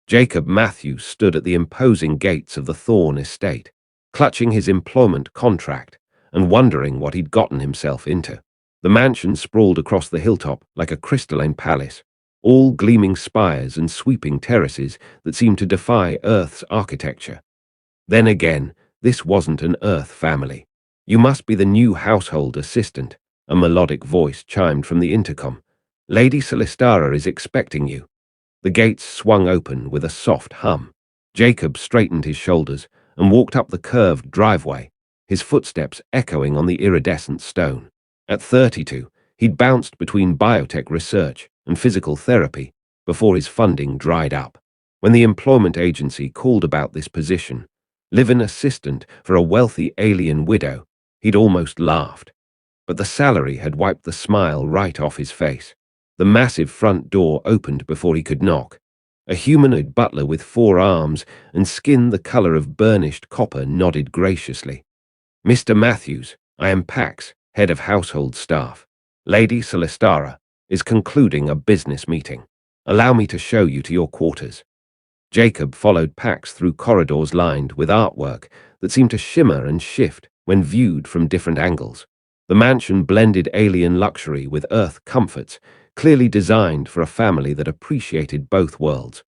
Jacob Matthews stood at the imposing gates of the Thorne estate, clutching his employment contract and wondering what he'd gotten himself into. The mansion sprawled across the hilltop like a crystalline palace, all gleaming spires and sweeping terraces that seemed to defy Earth's architecture. Then again, this wasn't an Earth family. "You must be the new household assistant," a melodic voice chimed from the intercom. "Lady Celestara is expecting you." The gates swung open with a soft hum. Jacob straightened his shoulders and walked up the curved driveway, his footsteps echoing on the iridescent stone. At 32, he'd bounced between biotech research and physical therapy before his funding dried up. When the employment agency called about this position, live-in assistant for a wealthy alien widow, he'd almost laughed. But the salary had wiped the smile right off his face. The massive front door opened before he could knock. A humanoid butler with 4 arms and skin the color of burnished copper nodded graciously. "Mr. Matthews, I am Pax, head of household staff. Lady Celestara is concluding a business meeting. Allow me to show you to your quarters." Jacob followed Pax through corridors lined with artwork that seemed to shimmer and shift when viewed from different angles. The mansion blended alien luxury with Earth comforts, clearly designed for a family that appreciated both worlds.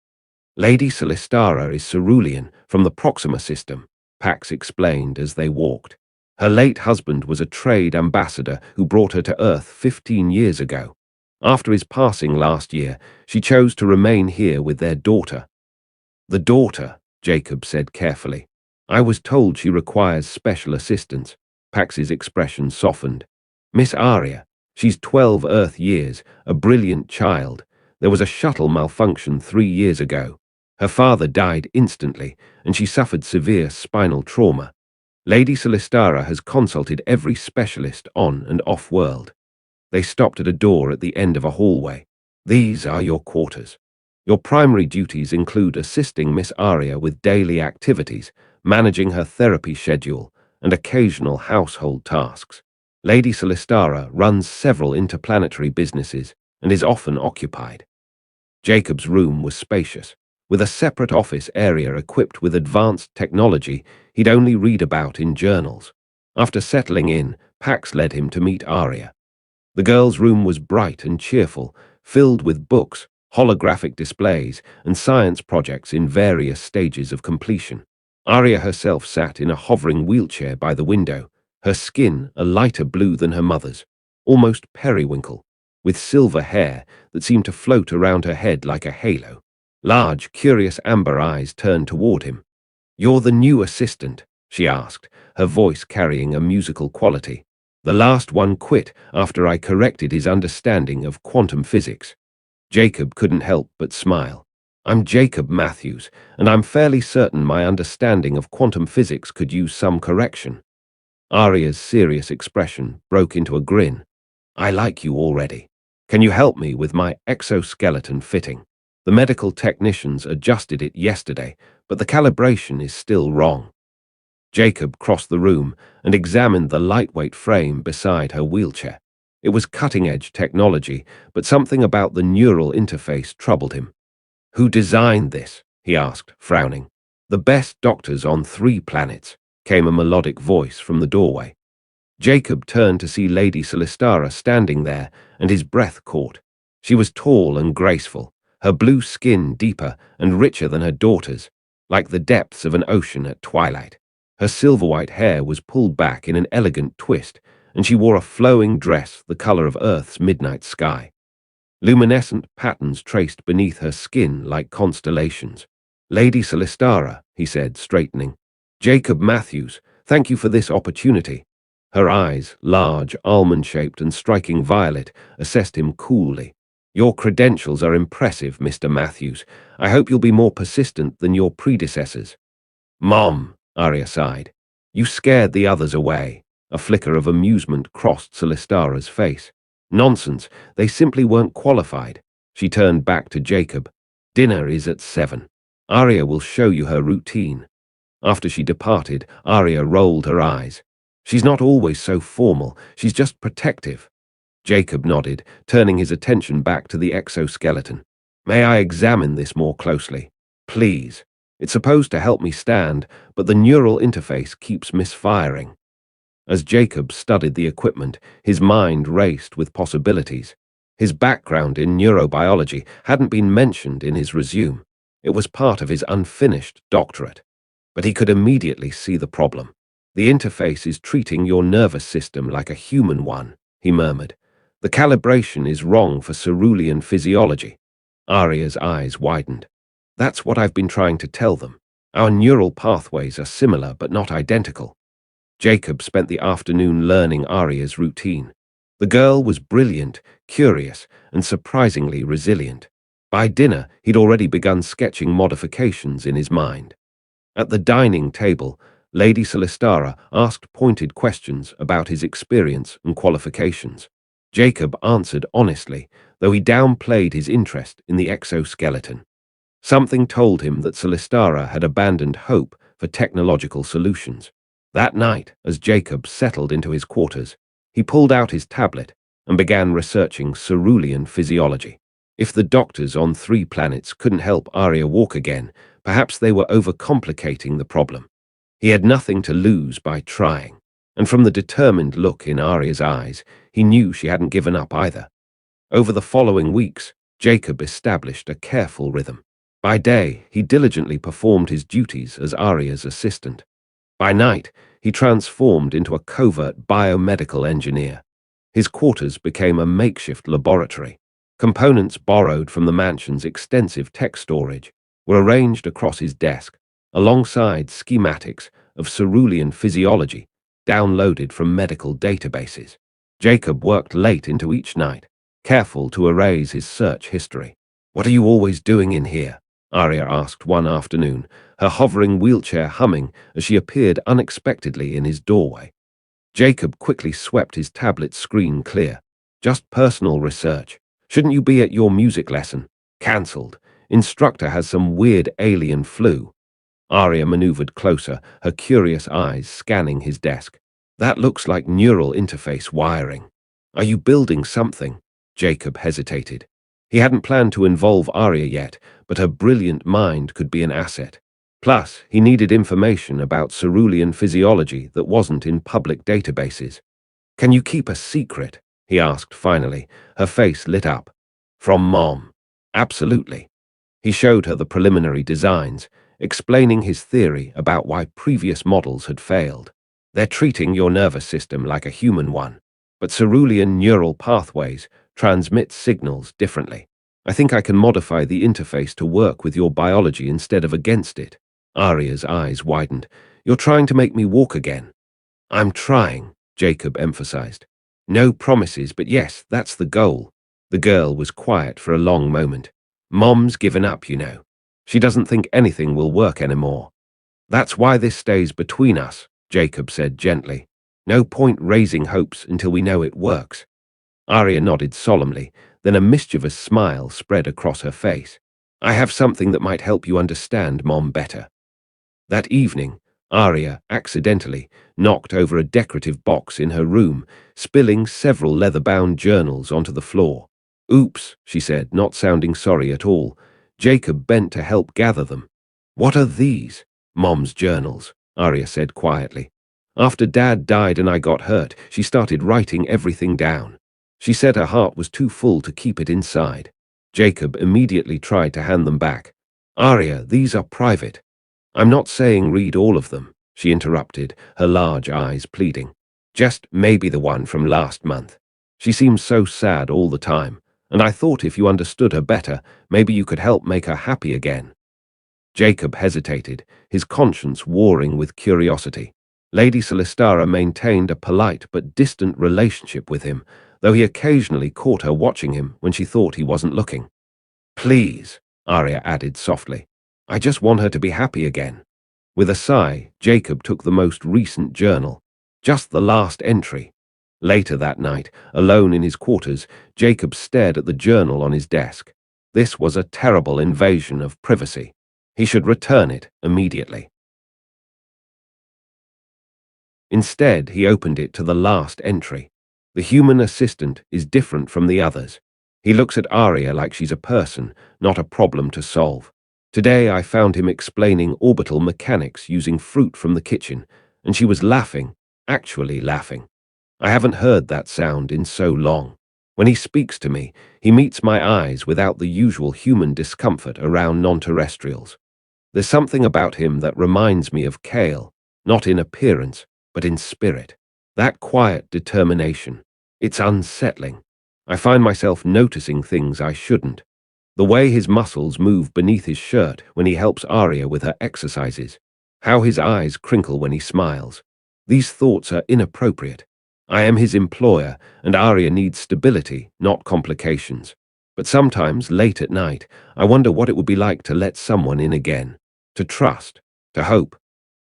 "Lady Celestara is Cerulean from the Proxima system," Pax explained as they walked. "Her late husband was a trade ambassador who brought her to Earth 15 years ago. After his passing last year, she chose to remain here with their daughter." "The daughter," Jacob said carefully. "I was told she requires special assistance." Pax's expression softened. "Miss Aria. She's 12 Earth years, a brilliant child. There was a shuttle malfunction 3 years ago. Her father died instantly, and she suffered severe spinal trauma. Lady Celestara has consulted every specialist on and off-world." They stopped at a door at the end of a hallway. "These are your quarters. Your primary duties include assisting Miss Aria with daily activities, managing her therapy schedule, and occasional household tasks. Lady Celestara runs several interplanetary businesses and is often occupied." Jacob's room was spacious, with a separate office area equipped with advanced technology he'd only read about in journals. After settling in, Pax led him to meet Aria. The girl's room was bright and cheerful, filled with books, holographic displays, and science projects in various stages of completion. Aria herself sat in a hovering wheelchair by the window, her skin a lighter blue than her mother's, almost periwinkle, with silver hair that seemed to float around her head like a halo. Large, curious amber eyes turned toward him. "You're the new assistant?" she asked, her voice carrying a musical quality. "The last one quit after I corrected his understanding of quantum physics." Jacob couldn't help but smile. "I'm Jacob Matthews, and I'm fairly certain my understanding of quantum physics could use some correction." Aria's serious expression broke into a grin. "I like you already. Can you help me with my exoskeleton fitting? The medical technicians adjusted it yesterday, but the calibration is still wrong." Jacob crossed the room and examined the lightweight frame beside her wheelchair. It was cutting-edge technology, but something about the neural interface troubled him. "Who designed this?" he asked, frowning. "The best doctors on 3 planets," came a melodic voice from the doorway. Jacob turned to see Lady Celestara standing there, and his breath caught. She was tall and graceful, her blue skin deeper and richer than her daughter's, like the depths of an ocean at twilight. Her silver-white hair was pulled back in an elegant twist, and she wore a flowing dress the color of Earth's midnight sky. Luminescent patterns traced beneath her skin like constellations. "Lady Celestara," he said, straightening. "Jacob Matthews, thank you for this opportunity." Her eyes, large, almond-shaped and striking violet, assessed him coolly. "Your credentials are impressive, Mr. Matthews. I hope you'll be more persistent than your predecessors." "Mom," Aria sighed. "You scared the others away." A flicker of amusement crossed Celestara's face. "Nonsense, they simply weren't qualified." She turned back to Jacob. "Dinner is at 7. Aria will show you her routine." After she departed, Aria rolled her eyes. "She's not always so formal, she's just protective." Jacob nodded, turning his attention back to the exoskeleton. "May I examine this more closely?" Please. It's supposed to help me stand, but the neural interface keeps misfiring. As Jacob studied the equipment, his mind raced with possibilities. His background in neurobiology hadn't been mentioned in his resume. It was part of his unfinished doctorate. But he could immediately see the problem. The interface is treating your nervous system like a human one, he murmured. The calibration is wrong for cerulean physiology. Aria's eyes widened. That's what I've been trying to tell them. Our neural pathways are similar but not identical. Jacob spent the afternoon learning Aria's routine. The girl was brilliant, curious, and surprisingly resilient. By dinner, he'd already begun sketching modifications in his mind. At the dining table, Lady Celestara asked pointed questions about his experience and qualifications. Jacob answered honestly, though he downplayed his interest in the exoskeleton. Something told him that Celestara had abandoned hope for technological solutions. That night, as Jacob settled into his quarters, he pulled out his tablet and began researching cerulean physiology. If the doctors on 3 planets couldn't help Aria walk again, perhaps they were overcomplicating the problem. He had nothing to lose by trying, and from the determined look in Aria's eyes, he knew she hadn't given up either. Over the following weeks, Jacob established a careful rhythm. By day, he diligently performed his duties as Aria's assistant. By night, he transformed into a covert biomedical engineer. His quarters became a makeshift laboratory. Components borrowed from the mansion's extensive tech storage were arranged across his desk, alongside schematics of cerulean physiology downloaded from medical databases. Jacob worked late into each night, careful to erase his search history. "What are you always doing in here?" Aria asked one afternoon, her hovering wheelchair humming as she appeared unexpectedly in his doorway. Jacob quickly swept his tablet screen clear. "Just personal research. Shouldn't you be at your music lesson?" "Cancelled. Instructor has some weird alien flu." Aria maneuvered closer, her curious eyes scanning his desk. "That looks like neural interface wiring." "Are you building something?" Jacob hesitated. He hadn't planned to involve Aria yet, but her brilliant mind could be an asset. Plus, he needed information about cerulean physiology that wasn't in public databases. "Can you keep a secret?" he asked finally, her face lit up. "From Mom." "Absolutely." He showed her the preliminary designs, explaining his theory about why previous models had failed. "They're treating your nervous system like a human one, but cerulean neural pathways transmit signals differently. I think I can modify the interface to work with your biology instead of against it." Aria's eyes widened. "You're trying to make me walk again." "I'm trying," Jacob emphasized. "No promises, but yes, that's the goal." The girl was quiet for a long moment. "Mom's given up, you know. She doesn't think anything will work anymore." "That's why this stays between us," Jacob said gently. "No point raising hopes until we know it works." Aria nodded solemnly, then a mischievous smile spread across her face. "I have something that might help you understand Mom better." That evening, Aria accidentally knocked over a decorative box in her room, spilling several leather-bound journals onto the floor. "Oops," she said, not sounding sorry at all. Jacob bent to help gather them. "What are these?" "Mom's journals," Aria said quietly. "After Dad died and I got hurt, she started writing everything down. She said her heart was too full to keep it inside." Jacob immediately tried to hand them back. "Aria, these are private." "I'm not saying read all of them," she interrupted, her large eyes pleading. "Just maybe the one from last month. She seems so sad all the time, and I thought if you understood her better, maybe you could help make her happy again." Jacob hesitated, his conscience warring with curiosity. Lady Celestara maintained a polite but distant relationship with him, though he occasionally caught her watching him when she thought he wasn't looking. "Please," Aria added softly. "I just want her to be happy again." With a sigh, Jacob took the most recent journal. Just the last entry. Later that night, alone in his quarters, Jacob stared at the journal on his desk. This was a terrible invasion of privacy. He should return it immediately. Instead, he opened it to the last entry. "The human assistant is different from the others. He looks at Aria like she's a person, not a problem to solve. Today I found him explaining orbital mechanics using fruit from the kitchen, and she was laughing, actually laughing. I haven't heard that sound in so long. When he speaks to me, he meets my eyes without the usual human discomfort around non-terrestrials. There's something about him that reminds me of Kale, not in appearance, but in spirit. That quiet determination. It's unsettling. I find myself noticing things I shouldn't. The way his muscles move beneath his shirt when he helps Aria with her exercises. How his eyes crinkle when he smiles. These thoughts are inappropriate. I am his employer, and Aria needs stability, not complications. But sometimes, late at night, I wonder what it would be like to let someone in again. To trust. To hope.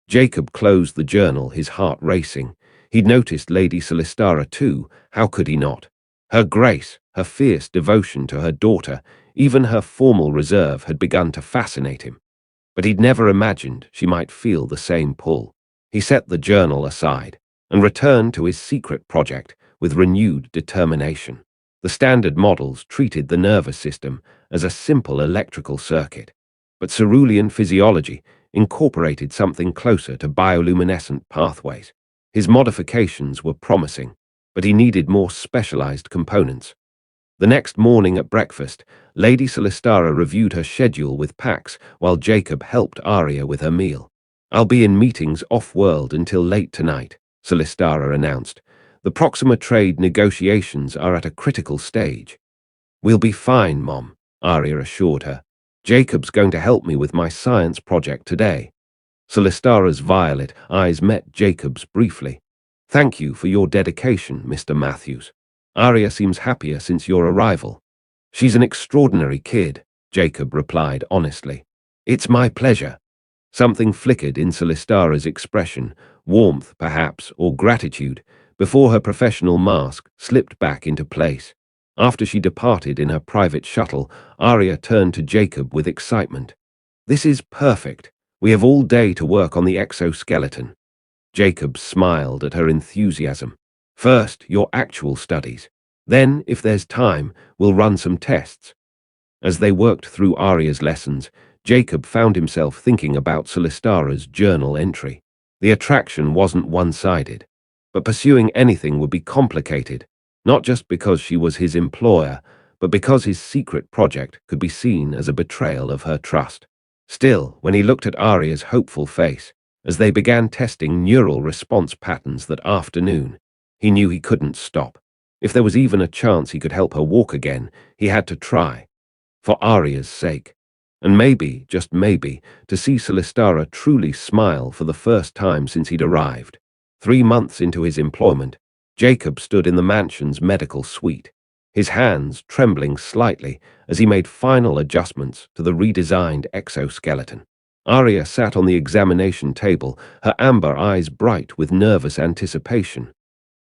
Jacob closed the journal, his heart racing. He'd noticed Lady Celestara too. How could he not? Her grace, her fierce devotion to her daughter, even her formal reserve had begun to fascinate him. But he'd never imagined she might feel the same pull. He set the journal aside and returned to his secret project with renewed determination. The standard models treated the nervous system as a simple electrical circuit, but Cerulean physiology incorporated something closer to bioluminescent pathways. His modifications were promising, but he needed more specialized components. The next morning at breakfast, Lady Celestara reviewed her schedule with Pax while Jacob helped Aria with her meal. "I'll be in meetings off-world until late tonight," Celestara announced. "The Proxima trade negotiations are at a critical stage." "We'll be fine, Mom," Aria assured her. "Jacob's going to help me with my science project today." Celestara's violet eyes met Jacob's briefly. "Thank you for your dedication, Mr. Matthews. Aria seems happier since your arrival." "She's an extraordinary kid," Jacob replied honestly. "It's my pleasure." Something flickered in Celestara's expression, warmth perhaps, or gratitude, before her professional mask slipped back into place. After she departed in her private shuttle, Aria turned to Jacob with excitement. "This is perfect. We have all day to work on the exoskeleton." Jacob smiled at her enthusiasm. "First, your actual studies. Then, if there's time, we'll run some tests." As they worked through Aria's lessons, Jacob found himself thinking about Celestara's journal entry. The attraction wasn't one-sided, but pursuing anything would be complicated, not just because she was his employer, but because his secret project could be seen as a betrayal of her trust. Still, when he looked at Aria's hopeful face, as they began testing neural response patterns that afternoon, he knew he couldn't stop. If there was even a chance he could help her walk again, he had to try. For Aria's sake. And maybe, just maybe, to see Celestara truly smile for the first time since he'd arrived. 3 months into his employment, Jacob stood in the mansion's medical suite, his hands trembling slightly as he made final adjustments to the redesigned exoskeleton. Aria sat on the examination table, her amber eyes bright with nervous anticipation.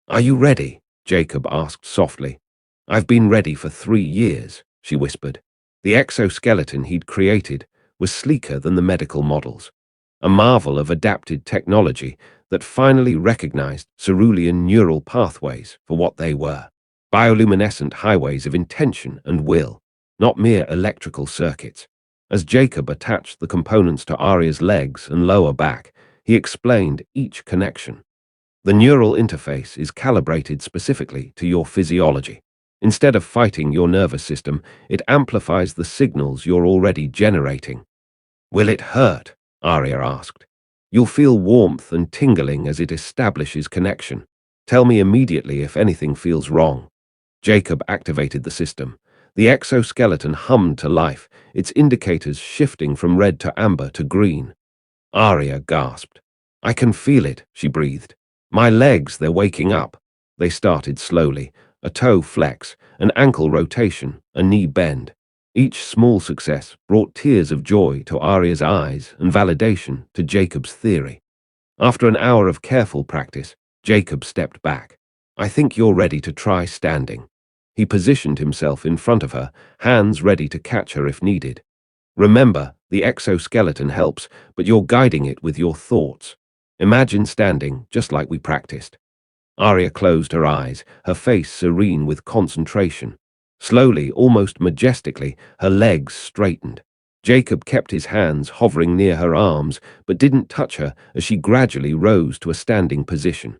"Are you ready?" Jacob asked softly. "I've been ready for 3 years," she whispered. The exoskeleton he'd created was sleeker than the medical models, a marvel of adapted technology that finally recognized cerulean neural pathways for what they were. Bioluminescent highways of intention and will, not mere electrical circuits. As Jacob attached the components to Aria's legs and lower back, he explained each connection. "The neural interface is calibrated specifically to your physiology. Instead of fighting your nervous system, it amplifies the signals you're already generating." "Will it hurt?" Aria asked. "You'll feel warmth and tingling as it establishes connection. Tell me immediately if anything feels wrong." Jacob activated the system. The exoskeleton hummed to life, its indicators shifting from red to amber to green. Aria gasped. "I can feel it," she breathed. "My legs, they're waking up." They started slowly, a toe flex, an ankle rotation, a knee bend. Each small success brought tears of joy to Aria's eyes and validation to Jacob's theory. After an hour of careful practice, Jacob stepped back. "I think you're ready to try standing." He positioned himself in front of her, hands ready to catch her if needed. "Remember, the exoskeleton helps, but you're guiding it with your thoughts. Imagine standing, just like we practiced." Aria closed her eyes, her face serene with concentration. Slowly, almost majestically, her legs straightened. Jacob kept his hands hovering near her arms, but didn't touch her as she gradually rose to a standing position.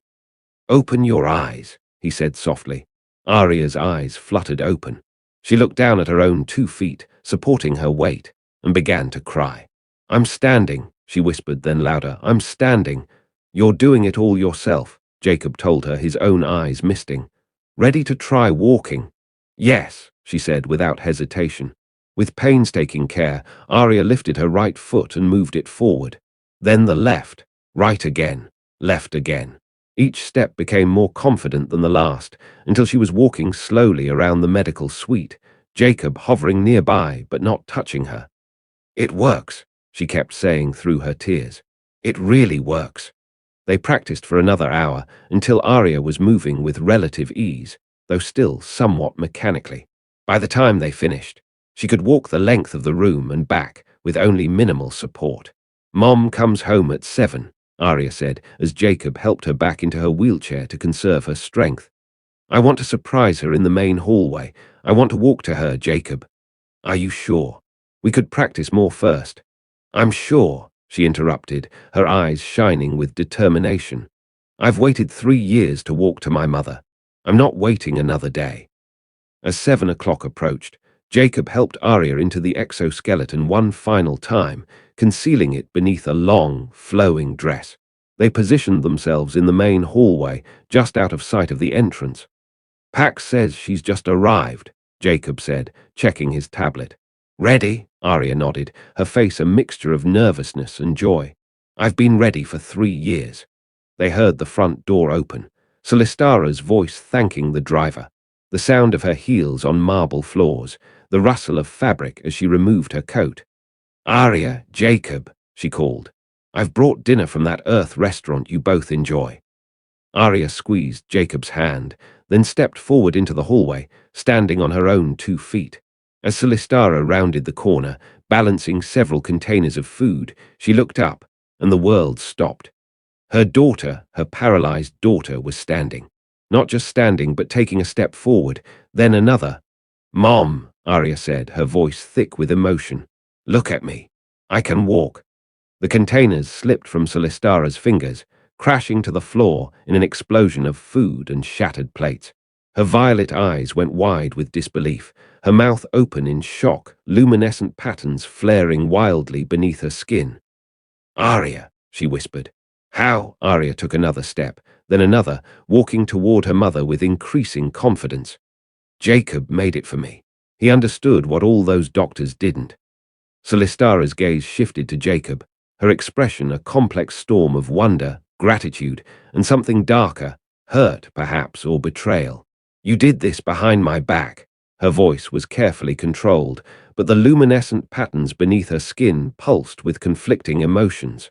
"Open your eyes," he said softly. Aria's eyes fluttered open. She looked down at her own 2 feet, supporting her weight, and began to cry. "I'm standing," she whispered, then louder. "I'm standing." "You're doing it all yourself," Jacob told her, his own eyes misting. "Ready to try walking?" "Yes," she said without hesitation. With painstaking care, Aria lifted her right foot and moved it forward. Then the left, right again, left again. Each step became more confident than the last, until she was walking slowly around the medical suite, Jacob hovering nearby but not touching her. "It works," she kept saying through her tears. "It really works." They practiced for another hour until Aria was moving with relative ease, though still somewhat mechanically. By the time they finished, she could walk the length of the room and back with only minimal support. "Mom comes home at 7, Aria said as Jacob helped her back into her wheelchair to conserve her strength. "I want to surprise her in the main hallway. I want to walk to her, Jacob." "Are you sure? We could practice more first." "I'm sure," she interrupted, her eyes shining with determination. "I've waited 3 years to walk to my mother. I'm not waiting another day." As 7 o'clock approached, Jacob helped Aria into the exoskeleton one final time, concealing it beneath a long, flowing dress. They positioned themselves in the main hallway, just out of sight of the entrance. "Pax says she's just arrived," Jacob said, checking his tablet. "Ready?" Aria nodded, her face a mixture of nervousness and joy. "I've been ready for 3 years." They heard the front door open, Celestara's voice thanking the driver, the sound of her heels on marble floors, the rustle of fabric as she removed her coat. "Aria, Jacob," she called. "I've brought dinner from that Earth restaurant you both enjoy." Aria squeezed Jacob's hand, then stepped forward into the hallway, standing on her own 2 feet. As Celestara rounded the corner, balancing several containers of food, she looked up, and the world stopped. Her daughter, her paralyzed daughter, was standing. Not just standing, but taking a step forward, then another. "Mom," Aria said, her voice thick with emotion. "Look at me. I can walk." The containers slipped from Celestara's fingers, crashing to the floor in an explosion of food and shattered plates. Her violet eyes went wide with disbelief, her mouth open in shock, luminescent patterns flaring wildly beneath her skin. "Aria," she whispered. "How?" Aria took another step, then another, walking toward her mother with increasing confidence. "Jacob made it for me. He understood what all those doctors didn't." Celestara's gaze shifted to Jacob, her expression a complex storm of wonder, gratitude, and something darker, hurt, perhaps, or betrayal. "You did this behind my back." Her voice was carefully controlled, but the luminescent patterns beneath her skin pulsed with conflicting emotions.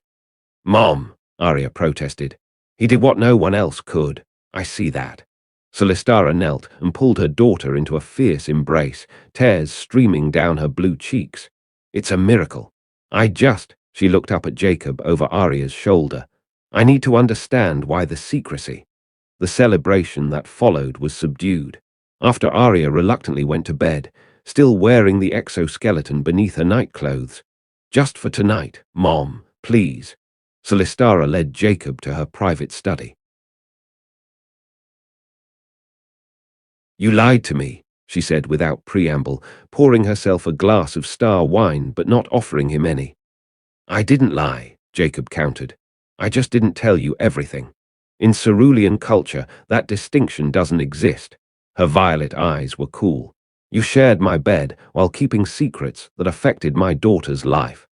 "Mom," Aria protested. "He did what no one else could. I see that." Celestara knelt and pulled her daughter into a fierce embrace, tears streaming down her blue cheeks. "It's a miracle. She looked up at Jacob over Aria's shoulder. "I need to understand why the secrecy." The celebration that followed was subdued. After Aria reluctantly went to bed, still wearing the exoskeleton beneath her nightclothes. "Just for tonight, Mom, please." Celestara led Jacob to her private study. "You lied to me," she said without preamble, pouring herself a glass of star wine but not offering him any. "I didn't lie," Jacob countered. "I just didn't tell you everything. In Cerulean culture, that distinction doesn't exist." Her violet eyes were cool. "You shared my bed while keeping secrets that affected my daughter's life."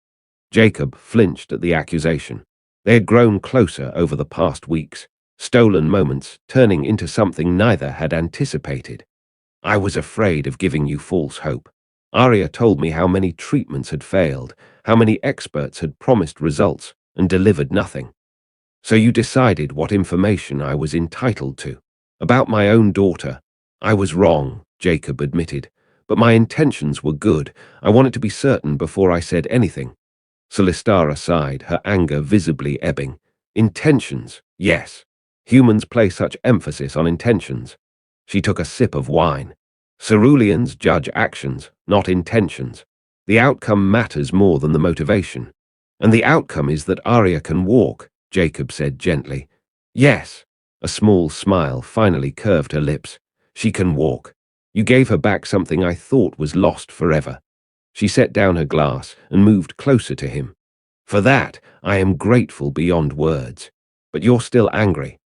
Jacob flinched at the accusation. They had grown closer over the past weeks, stolen moments turning into something neither had anticipated. "I was afraid of giving you false hope. Aria told me how many treatments had failed, how many experts had promised results and delivered nothing. So you decided what information I was entitled to. About my own daughter. I was wrong," Jacob admitted, "but my intentions were good. I wanted to be certain before I said anything." Celestara sighed, her anger visibly ebbing. "Intentions, yes. Humans place such emphasis on intentions." She took a sip of wine. "Ceruleans judge actions, not intentions." The outcome matters more than the motivation. And the outcome is that Aria can walk, Jacob said gently. Yes. A small smile finally curved her lips. She can walk. You gave her back something I thought was lost forever. She set down her glass and moved closer to him. For that, I am grateful beyond words. But you're still angry.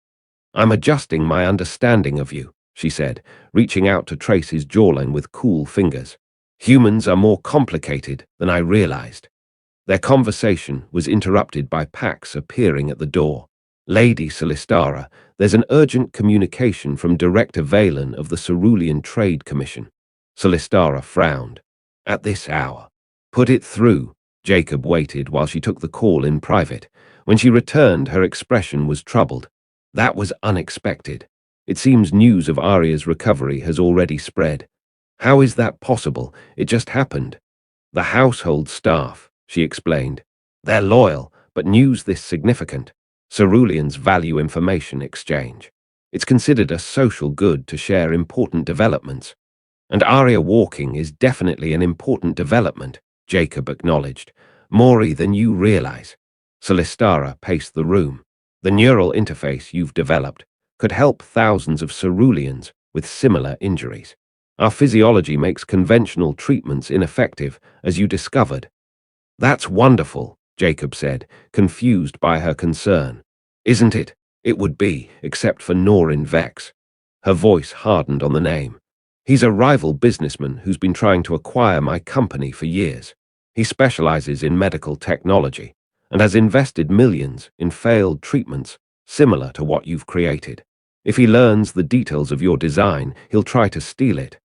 I'm adjusting my understanding of you, she said, reaching out to trace his jawline with cool fingers. Humans are more complicated than I realized. Their conversation was interrupted by Pax appearing at the door. Lady Celestara, there's an urgent communication from Director Valen of the Cerulean Trade Commission. Celestara frowned. At this hour. Put it through. Jacob waited while she took the call in private. When she returned, her expression was troubled. That was unexpected. It seems news of Aria's recovery has already spread. How is that possible? It just happened. The household staff, she explained. They're loyal, but news this significant. Ceruleans value information exchange. It's considered a social good to share important developments. And Aria walking is definitely an important development, Jacob acknowledged. More than you realize. Celestara paced the room. The neural interface you've developed could help thousands of Ceruleans with similar injuries. Our physiology makes conventional treatments ineffective, as you discovered. That's wonderful, Jacob said, confused by her concern. Isn't it? It would be, except for Norin Vex. Her voice hardened on the name. He's a rival businessman who's been trying to acquire my company for years. He specializes in medical technology and has invested millions in failed treatments similar to what you've created. If he learns the details of your design, he'll try to steal it.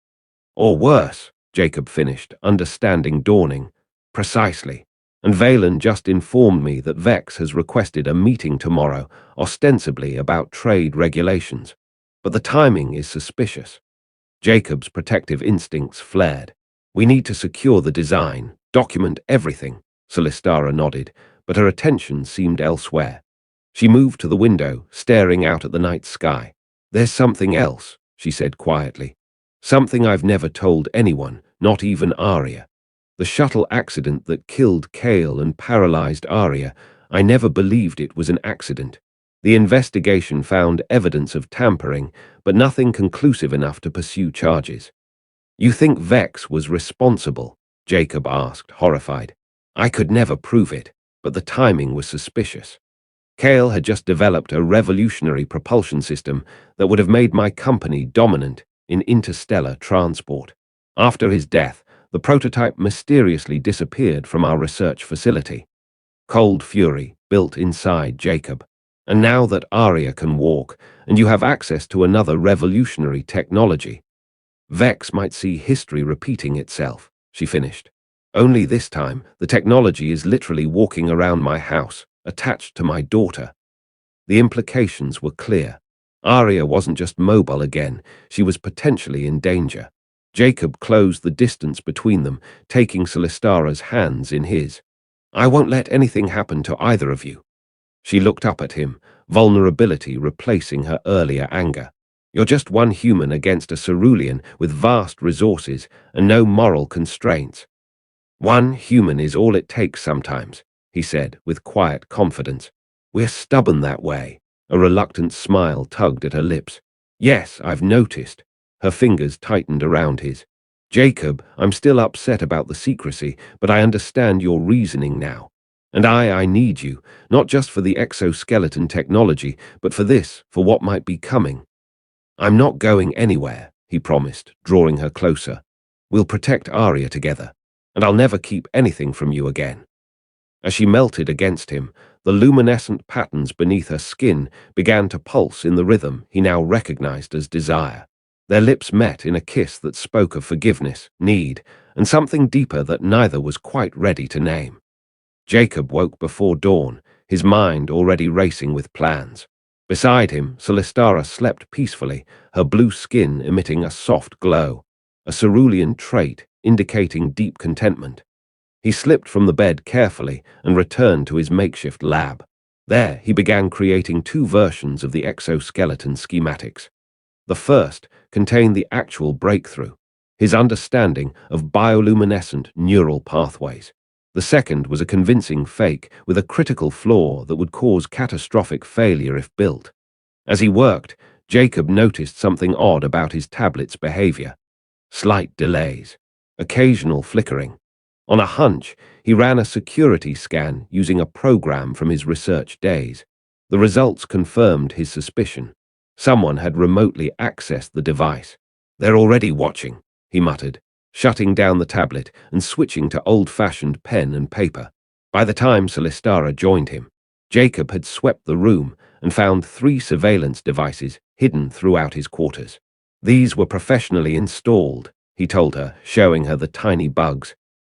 Or worse, Jacob finished, understanding dawning. Precisely. And Valen just informed me that Vex has requested a meeting tomorrow, ostensibly about trade regulations. But the timing is suspicious. Jacob's protective instincts flared. We need to secure the design, document everything, Celestara nodded, but her attention seemed elsewhere. She moved to the window, staring out at the night sky. There's something else, she said quietly. Something I've never told anyone, not even Aria. The shuttle accident that killed Kale and paralyzed Aria, I never believed it was an accident. The investigation found evidence of tampering, but nothing conclusive enough to pursue charges. You think Vex was responsible? Jacob asked, horrified. I could never prove it, but the timing was suspicious. Kale had just developed a revolutionary propulsion system that would have made my company dominant in interstellar transport. After his death, the prototype mysteriously disappeared from our research facility. Cold fury built inside Jacob. And now that Aria can walk, and you have access to another revolutionary technology, Vex might see history repeating itself, she finished. Only this time, the technology is literally walking around my house, attached to my daughter. The implications were clear. Aria wasn't just mobile again, she was potentially in danger. Jacob closed the distance between them, taking Celestara's hands in his. I won't let anything happen to either of you. She looked up at him, vulnerability replacing her earlier anger. You're just one human against a Cerulean with vast resources and no moral constraints. One human is all it takes sometimes, he said with quiet confidence. We're stubborn that way. A reluctant smile tugged at her lips. Yes, I've noticed. Her fingers tightened around his. Jacob, I'm still upset about the secrecy, but I understand your reasoning now. And I need you, not just for the exoskeleton technology, but for this, for what might be coming. I'm not going anywhere, he promised, drawing her closer. We'll protect Aria together, and I'll never keep anything from you again. As she melted against him, the luminescent patterns beneath her skin began to pulse in the rhythm he now recognized as desire. Their lips met in a kiss that spoke of forgiveness, need, and something deeper that neither was quite ready to name. Jacob woke before dawn, his mind already racing with plans. Beside him, Celestara slept peacefully, her blue skin emitting a soft glow, a cerulean trait indicating deep contentment. He slipped from the bed carefully and returned to his makeshift lab. There, he began creating two versions of the exoskeleton schematics. The first contained the actual breakthrough, his understanding of bioluminescent neural pathways. The second was a convincing fake with a critical flaw that would cause catastrophic failure if built. As he worked, Jacob noticed something odd about his tablet's behavior. Slight delays, occasional flickering. On a hunch, he ran a security scan using a program from his research days. The results confirmed his suspicion. Someone had remotely accessed the device. "They're already watching," he muttered, shutting down the tablet and switching to old-fashioned pen and paper. By the time Celestara joined him, Jacob had swept the room and found 3 surveillance devices hidden throughout his quarters. These were professionally installed, he told her, showing her the tiny bugs.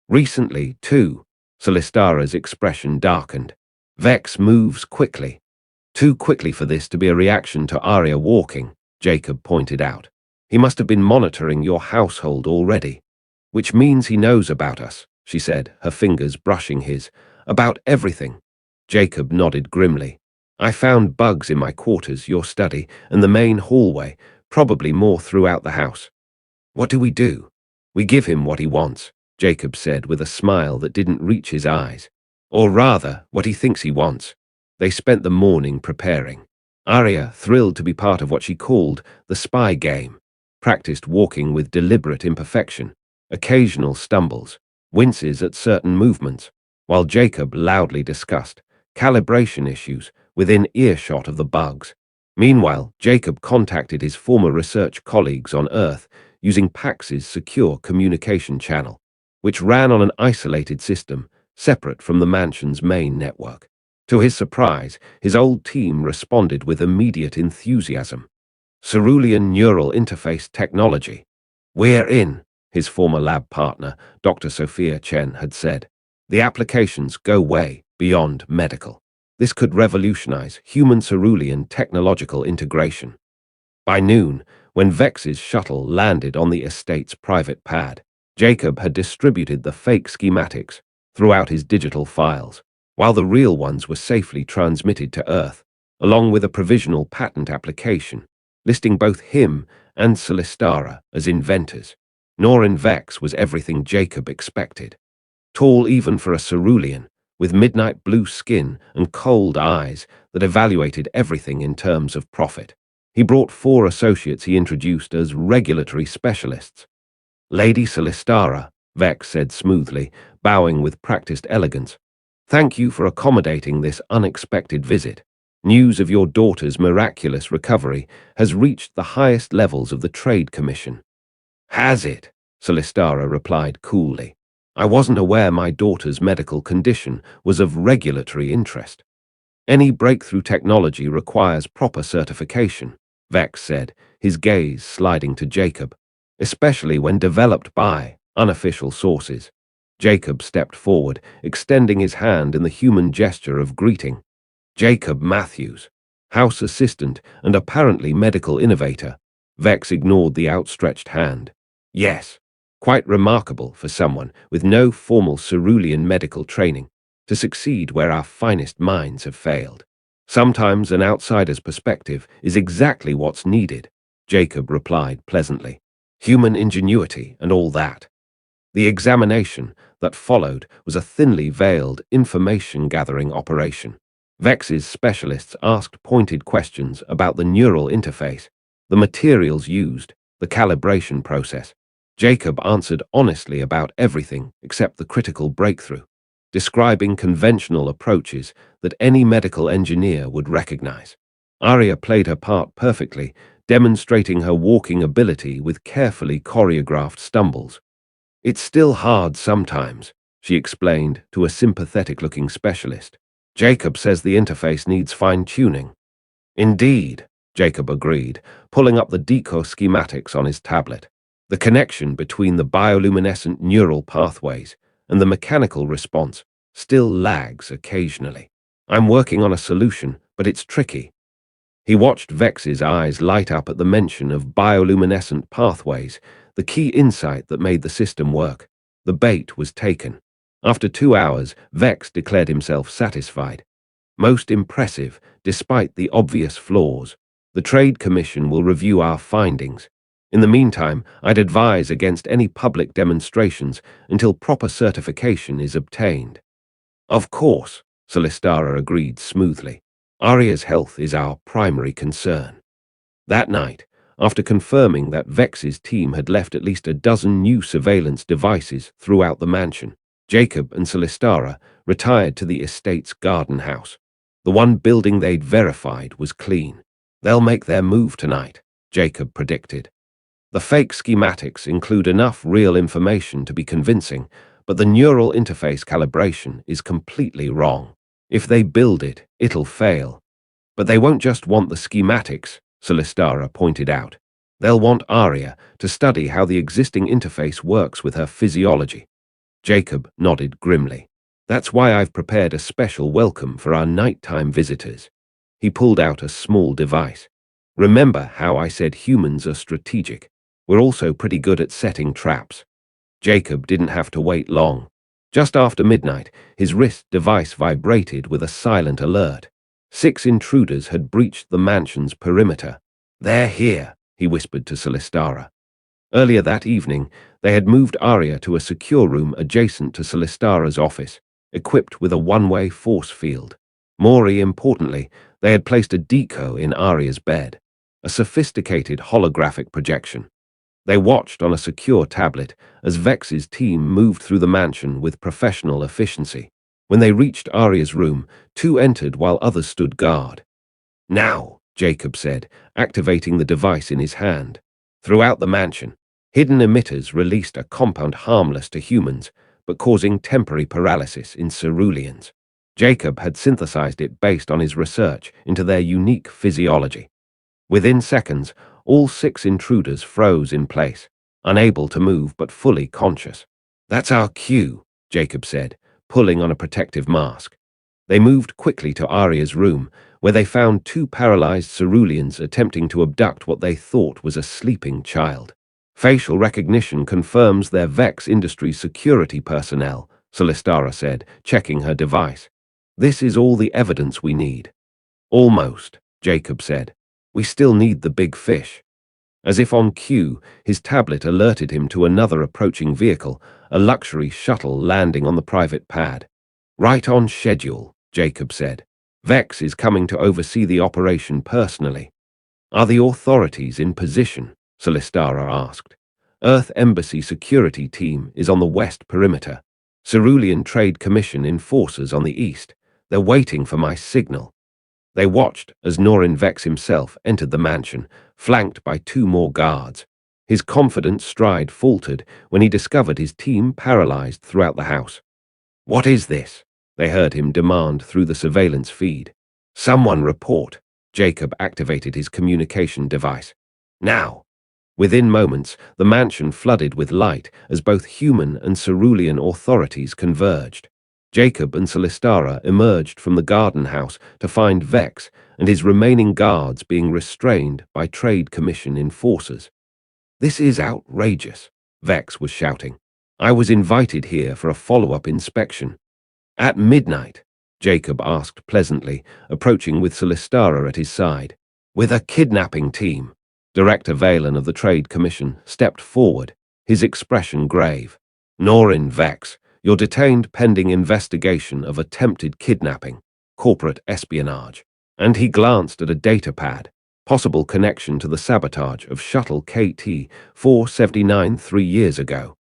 "Recently, too." Celestara's expression darkened. "Vex moves quickly." "Too quickly for this to be a reaction to Aria walking," Jacob pointed out. "He must have been monitoring your household already." "Which means he knows about us," she said, her fingers brushing his. "About everything." Jacob nodded grimly. "I found bugs in my quarters, your study, and the main hallway, probably more throughout the house." "What do we do?" "We give him what he wants," Jacob said with a smile that didn't reach his eyes. "Or rather, what he thinks he wants." They spent the morning preparing. Aria, thrilled to be part of what she called the spy game, practiced walking with deliberate imperfection, occasional stumbles, winces at certain movements, while Jacob loudly discussed calibration issues within earshot of the bugs. Meanwhile, Jacob contacted his former research colleagues on Earth using Pax's secure communication channel, which ran on an isolated system separate from the mansion's main network. To his surprise, his old team responded with immediate enthusiasm. "Cerulean neural interface technology. We're in," his former lab partner, Dr. Sophia Chen, had said. "The applications go way beyond medical. This could revolutionize human cerulean technological integration." By noon, when Vex's shuttle landed on the estate's private pad, Jacob had distributed the fake schematics throughout his digital files, while the real ones were safely transmitted to Earth, along with a provisional patent application, listing both him and Celestara as inventors. Nor in Vex was everything Jacob expected. Tall even for a Cerulean, with midnight blue skin and cold eyes that evaluated everything in terms of profit. He brought 4 associates he introduced as regulatory specialists. "Lady Celestara," Vex said smoothly, bowing with practiced elegance. "Thank you for accommodating this unexpected visit. News of your daughter's miraculous recovery has reached the highest levels of the Trade Commission." "Has it?" Celestara replied coolly. "I wasn't aware my daughter's medical condition was of regulatory interest." "Any breakthrough technology requires proper certification," Vex said, his gaze sliding to Jacob, "especially when developed by unofficial sources." Jacob stepped forward, extending his hand in the human gesture of greeting. "Jacob Matthews, house assistant and apparently medical innovator." Vex ignored the outstretched hand. "Yes, quite remarkable for someone with no formal Cerulean medical training to succeed where our finest minds have failed. Sometimes an outsider's perspective is exactly what's needed," Jacob replied pleasantly. "Human ingenuity and all that." The examination that followed was a thinly veiled information-gathering operation. Vex's specialists asked pointed questions about the neural interface, the materials used, the calibration process. Jacob answered honestly about everything except the critical breakthrough, describing conventional approaches that any medical engineer would recognize. Aria played her part perfectly, demonstrating her walking ability with carefully choreographed stumbles. "It's still hard sometimes," she explained to a sympathetic-looking specialist. "Jacob says the interface needs fine-tuning." "Indeed," Jacob agreed, pulling up the deco schematics on his tablet. "The connection between the bioluminescent neural pathways and the mechanical response still lags occasionally. I'm working on a solution, but it's tricky." He watched Vex's eyes light up at the mention of bioluminescent pathways, the key insight that made the system work. The bait was taken. After 2 hours, Vex declared himself satisfied. "Most impressive, despite the obvious flaws. The Trade Commission will review our findings. In the meantime, I'd advise against any public demonstrations until proper certification is obtained. Of course, Celestara agreed smoothly. Aria's health is our primary concern. That night, after confirming that Vex's team had left at least a dozen new surveillance devices throughout the mansion, Jacob and Celestara retired to the estate's garden house. The one building they'd verified was clean. They'll make their move tonight, Jacob predicted. The fake schematics include enough real information to be convincing, but the neural interface calibration is completely wrong. If they build it, it'll fail. But they won't just want the schematics, Celestara pointed out. They'll want Aria to study how the existing interface works with her physiology. Jacob nodded grimly. That's why I've prepared a special welcome for our nighttime visitors. He pulled out a small device. Remember how I said humans are strategic? We're also pretty good at setting traps. Jacob didn't have to wait long. Just after midnight, his wrist device vibrated with a silent alert. 6 intruders had breached the mansion's perimeter. They're here, he whispered to Celestara. Earlier that evening, they had moved Aria to a secure room adjacent to Celestara's office, equipped with a one-way force field. More importantly, they had placed a deco in Aria's bed, a sophisticated holographic projection. They watched on a secure tablet as Vex's team moved through the mansion with professional efficiency. When they reached Aria's room, 2 entered while others stood guard. Now, Jacob said, activating the device in his hand. Throughout the mansion, hidden emitters released a compound harmless to humans, but causing temporary paralysis in Ceruleans. Jacob had synthesized it based on his research into their unique physiology. Within seconds, all 6 intruders froze in place, unable to move but fully conscious. That's our cue, Jacob said, pulling on a protective mask. They moved quickly to Aria's room, where they found 2 paralyzed Ceruleans attempting to abduct what they thought was a sleeping child. Facial recognition confirms they're Vex Industries security personnel, Celestara said, checking her device. This is all the evidence we need. Almost, Jacob said. We still need the big fish. As if on cue, his tablet alerted him to another approaching vehicle, a luxury shuttle landing on the private pad. Right on schedule, Jacob said. Vex is coming to oversee the operation personally. Are the authorities in position? Celestara asked. Earth Embassy security team is on the west perimeter. Cerulean Trade Commission enforcers on the east. They're waiting for my signal. They watched as Norin Vex himself entered the mansion, flanked by 2 more guards. His confident stride faltered when he discovered his team paralyzed throughout the house. What is this? They heard him demand through the surveillance feed. Someone report. Jacob activated his communication device. Now. Within moments, the mansion flooded with light as both human and Cerulean authorities converged. Jacob and Celestara emerged from the garden house to find Vex and his remaining guards being restrained by Trade Commission enforcers. This is outrageous, Vex was shouting. I was invited here for a follow-up inspection. At midnight, Jacob asked pleasantly, approaching with Celestara at his side. With a kidnapping team. Director Valen of the Trade Commission stepped forward, his expression grave. Norin Vex, you're detained pending investigation of attempted kidnapping, corporate espionage. And he glanced at a data pad, possible connection to the sabotage of shuttle KT-479 3 years ago.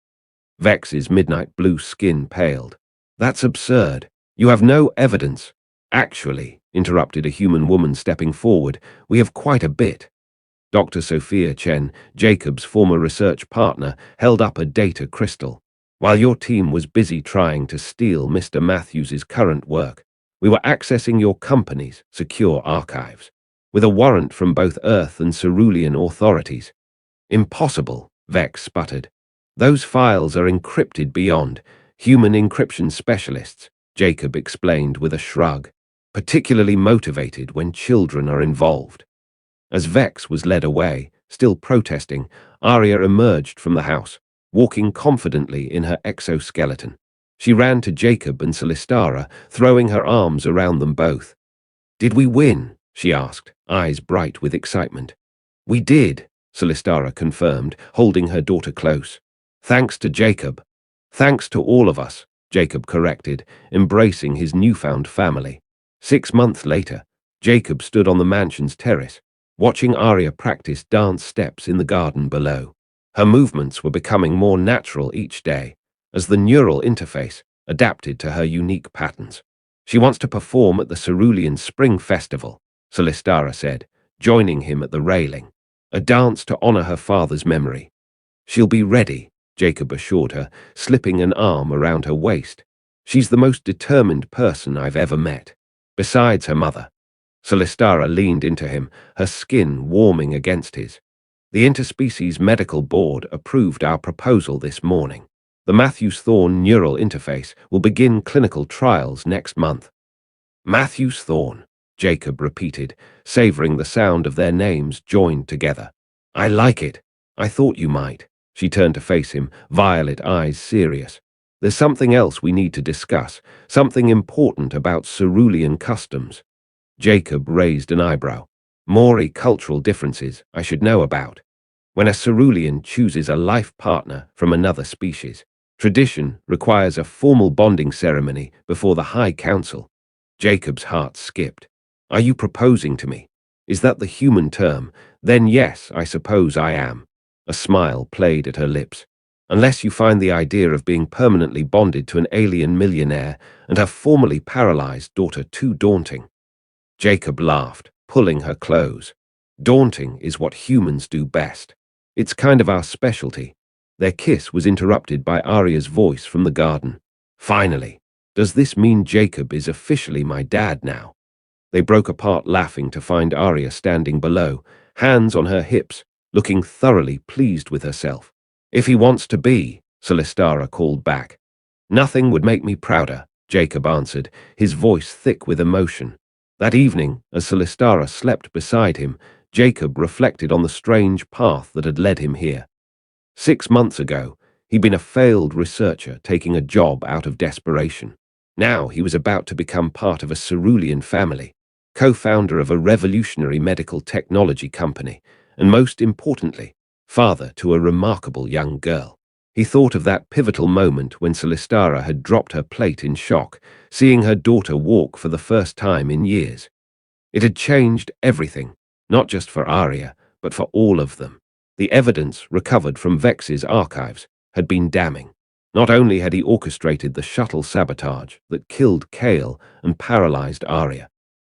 Vex's midnight blue skin paled. That's absurd. You have no evidence. Actually, interrupted a human woman stepping forward, we have quite a bit. Dr. Sophia Chen, Jacob's former research partner, held up a data crystal. While your team was busy trying to steal Mr. Matthews's current work, we were accessing your company's secure archives, with a warrant from both Earth and Cerulean authorities. Impossible, Vex sputtered. Those files are encrypted beyond human encryption specialists, Jacob explained with a shrug, particularly motivated when children are involved. As Vex was led away, still protesting, Aria emerged from the house, walking confidently in her exoskeleton. She ran to Jacob and Celestara, throwing her arms around them both. Did we win? She asked, eyes bright with excitement. We did, Celestara confirmed, holding her daughter close. Thanks to Jacob. Thanks to all of us, Jacob corrected, embracing his newfound family. 6 months later, Jacob stood on the mansion's terrace, watching Aria practice dance steps in the garden below. Her movements were becoming more natural each day, as the neural interface adapted to her unique patterns. She wants to perform at the Cerulean Spring Festival, Celestara said, joining him at the railing. A dance to honor her father's memory. She'll be ready, Jacob assured her, slipping an arm around her waist. She's the most determined person I've ever met, besides her mother. Celestara leaned into him, her skin warming against his. The Interspecies Medical Board approved our proposal this morning. The Matthews Thorne neural interface will begin clinical trials next month. Matthews Thorne, Jacob repeated, savoring the sound of their names joined together. I like it. I thought you might. She turned to face him, violet eyes serious. There's something else we need to discuss, something important about Cerulean customs. Jacob raised an eyebrow. More cultural differences I should know about. When a Cerulean chooses a life partner from another species, tradition requires a formal bonding ceremony before the High Council. Jacob's heart skipped. Are you proposing to me? Is that the human term? Then yes, I suppose I am. A smile played at her lips. Unless you find the idea of being permanently bonded to an alien millionaire and her formerly paralyzed daughter too daunting. Jacob laughed, pulling her close. Daunting is what humans do best. It's kind of our specialty. Their kiss was interrupted by Aria's voice from the garden. Finally, does this mean Jacob is officially my dad now? They broke apart laughing to find Aria standing below, hands on her hips, looking thoroughly pleased with herself. If he wants to be, Celestara called back. Nothing would make me prouder, Jacob answered, his voice thick with emotion. That evening, as Celestara slept beside him, Jacob reflected on the strange path that had led him here. 6 months ago, he'd been a failed researcher taking a job out of desperation. Now he was about to become part of a Cerulean family, co-founder of a revolutionary medical technology company, and most importantly, father to a remarkable young girl. He thought of that pivotal moment when Celestara had dropped her plate in shock, seeing her daughter walk for the first time in years. It had changed everything, not just for Aria, but for all of them. The evidence recovered from Vex's archives had been damning. Not only had he orchestrated the shuttle sabotage that killed Kale and paralyzed Aria,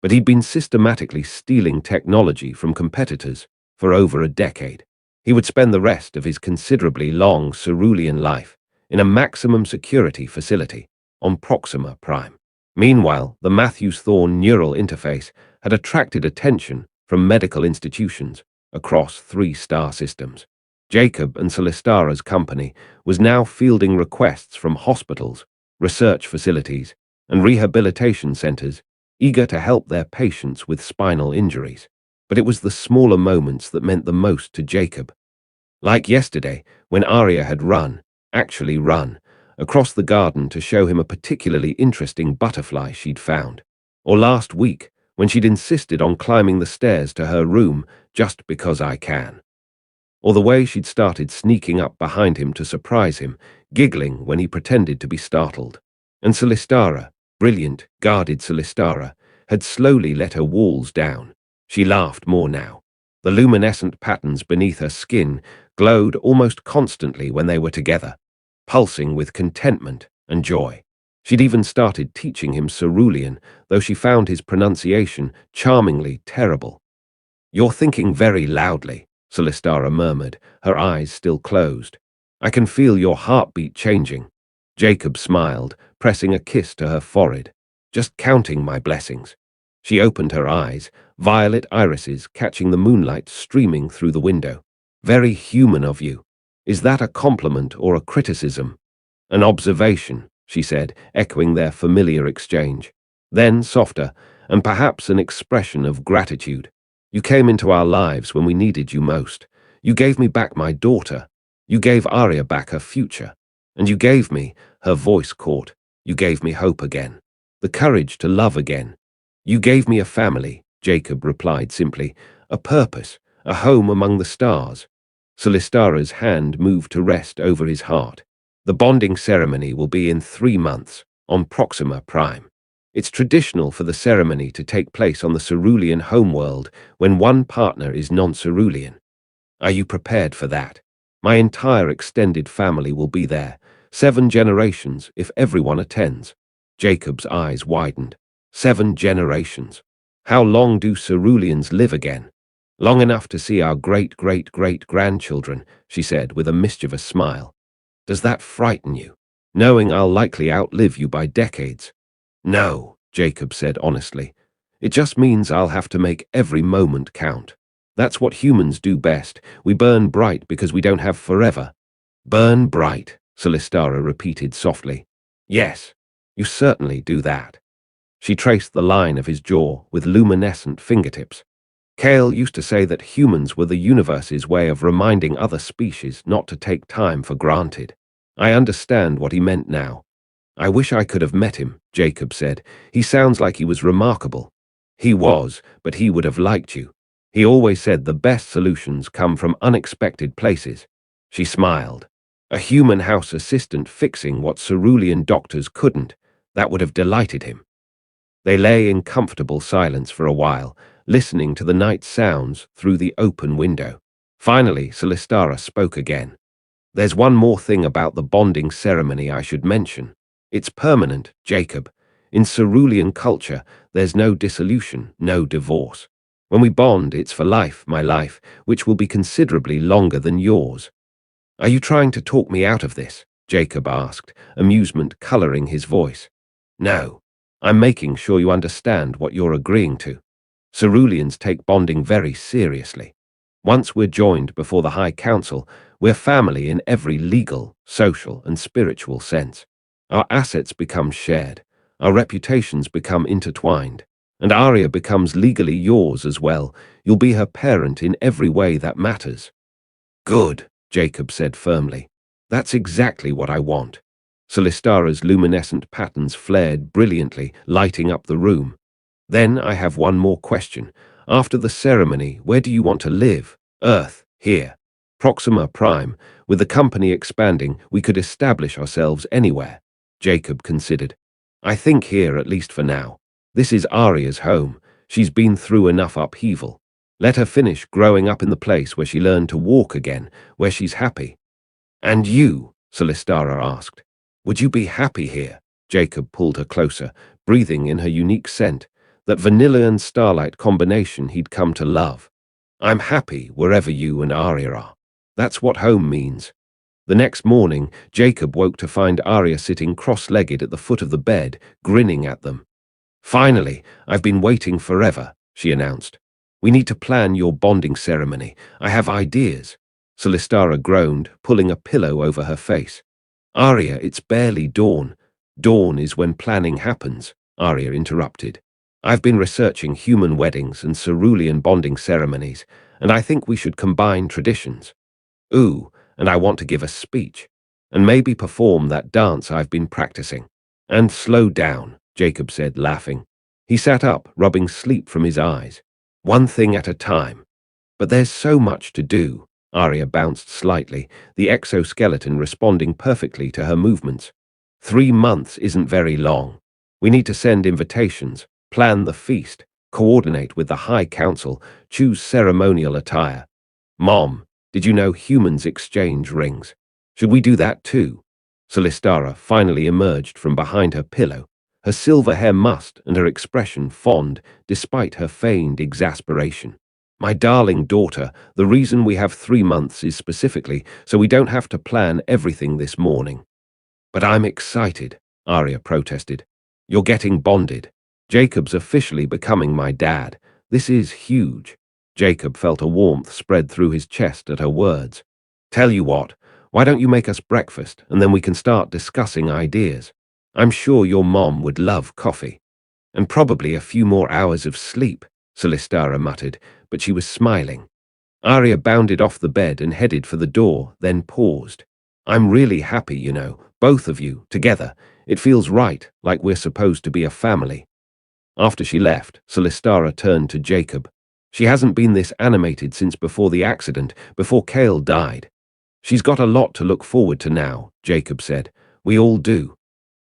but he'd been systematically stealing technology from competitors for over a decade. He would spend the rest of his considerably long Cerulean life in a maximum security facility on Proxima Prime. Meanwhile, the Matthews Thorne neural interface had attracted attention from medical institutions across 3 star systems. Jacob and Celestara's company was now fielding requests from hospitals, research facilities, and rehabilitation centers eager to help their patients with spinal injuries. But it was the smaller moments that meant the most to Jacob. Like yesterday, when Aria had actually run, across the garden to show him a particularly interesting butterfly she'd found. Or last week, when she'd insisted on climbing the stairs to her room just because I can. Or the way she'd started sneaking up behind him to surprise him, giggling when he pretended to be startled. And Celestara, brilliant, guarded Celestara, had slowly let her walls down. She laughed more now. The luminescent patterns beneath her skin glowed almost constantly when they were together, pulsing with contentment and joy. She'd even started teaching him Cerulean, though she found his pronunciation charmingly terrible. You're thinking very loudly, Celestara murmured, her eyes still closed. I can feel your heartbeat changing. Jacob smiled, pressing a kiss to her forehead. Just counting my blessings. She opened her eyes, violet irises catching the moonlight streaming through the window. Very human of you. Is that a compliment or a criticism? An observation, she said, echoing their familiar exchange. Then softer, and perhaps an expression of gratitude. You came into our lives when we needed you most. You gave me back my daughter. You gave Aria back her future. And you gave me, her voice caught, you gave me hope again. The courage to love again. You gave me a family, Jacob replied simply, a purpose, a home among the stars. Celestara's hand moved to rest over his heart. The bonding ceremony will be in 3 months, on Proxima Prime. It's traditional for the ceremony to take place on the Cerulean homeworld when one partner is non-Cerulean. Are you prepared for that? My entire extended family will be there, 7 generations if everyone attends. Jacob's eyes widened. 7 generations. How long do Ceruleans live again? Long enough to see our great-great-great-grandchildren, she said with a mischievous smile. Does that frighten you, knowing I'll likely outlive you by decades? No, Jacob said honestly. It just means I'll have to make every moment count. That's what humans do best. We burn bright because we don't have forever. Burn bright, Celestara repeated softly. Yes, you certainly do that. She traced the line of his jaw with luminescent fingertips. Kale used to say that humans were the universe's way of reminding other species not to take time for granted. I understand what he meant now. I wish I could have met him, Jacob said. He sounds like he was remarkable. He was, but he would have liked you. He always said the best solutions come from unexpected places. She smiled. A human house assistant fixing what Cerulean doctors couldn't. That would have delighted him. They lay in comfortable silence for a while, listening to the night sounds through the open window. Finally, Celestara spoke again. There's one more thing about the bonding ceremony I should mention. It's permanent, Jacob. In Cerulean culture, there's no dissolution, no divorce. When we bond, it's for life, my life, which will be considerably longer than yours. Are you trying to talk me out of this? Jacob asked, amusement coloring his voice. No, I'm making sure you understand what you're agreeing to. Ceruleans take bonding very seriously. Once we're joined before the High Council, we're family in every legal, social, and spiritual sense. Our assets become shared, our reputations become intertwined, and Aria becomes legally yours as well. You'll be her parent in every way that matters. Good, Jacob said firmly. That's exactly what I want. Celestara's luminescent patterns flared brilliantly, lighting up the room. Then I have one more question. After the ceremony, where do you want to live? Earth, here. Proxima Prime. With the company expanding, we could establish ourselves anywhere. Jacob considered. I think here, at least for now. This is Aria's home. She's been through enough upheaval. Let her finish growing up in the place where she learned to walk again, where she's happy. And you? Celestara asked. Would you be happy here? Jacob pulled her closer, breathing in her unique scent, that vanilla and starlight combination he'd come to love. I'm happy wherever you and Aria are. That's what home means. The next morning, Jacob woke to find Aria sitting cross-legged at the foot of the bed, grinning at them. Finally, I've been waiting forever, she announced. We need to plan your bonding ceremony. I have ideas. Celestara groaned, pulling a pillow over her face. Aria, it's barely dawn. Dawn is when planning happens, Aria interrupted. I've been researching human weddings and Cerulean bonding ceremonies, and I think we should combine traditions. Ooh, and I want to give a speech, and maybe perform that dance I've been practicing. And slow down, Jacob said, laughing. He sat up, rubbing sleep from his eyes. One thing at a time. But there's so much to do. Aria bounced slightly, the exoskeleton responding perfectly to her movements. 3 months isn't very long. We need to send invitations, plan the feast, coordinate with the High Council, choose ceremonial attire. Mom, did you know humans exchange rings? Should we do that too? Celestara finally emerged from behind her pillow, her silver hair mussed and her expression fond despite her feigned exasperation. My darling daughter, the reason we have 3 months is specifically so we don't have to plan everything this morning. But I'm excited, Aria protested. You're getting bonded. Jacob's officially becoming my dad. This is huge. Jacob felt a warmth spread through his chest at her words. Tell you what, why don't you make us breakfast and then we can start discussing ideas? I'm sure your mom would love coffee. And probably a few more hours of sleep, Celestara muttered, but she was smiling. Aria bounded off the bed and headed for the door, then paused. I'm really happy, you know, both of you, together. It feels right, like we're supposed to be a family. After she left, Celestara turned to Jacob. She hasn't been this animated since before the accident, before Cale died. She's got a lot to look forward to now, Jacob said. We all do.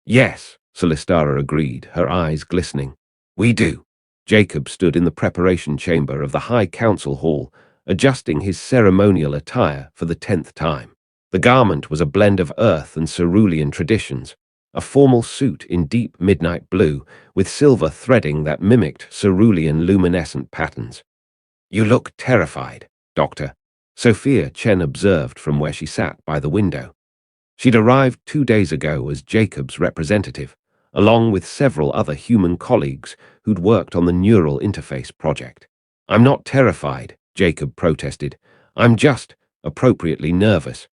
Yes, Celestara agreed, her eyes glistening. We do. Jacob stood in the preparation chamber of the High Council Hall, adjusting his ceremonial attire for the 10th time. The garment was a blend of Earth and Cerulean traditions, a formal suit in deep midnight blue, with silver threading that mimicked Cerulean luminescent patterns. You look terrified, Doctor, Sophia Chen observed from where she sat by the window. She'd arrived 2 days ago as Jacob's representative, along with several other human colleagues who'd worked on the neural interface project. I'm not terrified, Jacob protested. I'm just appropriately nervous.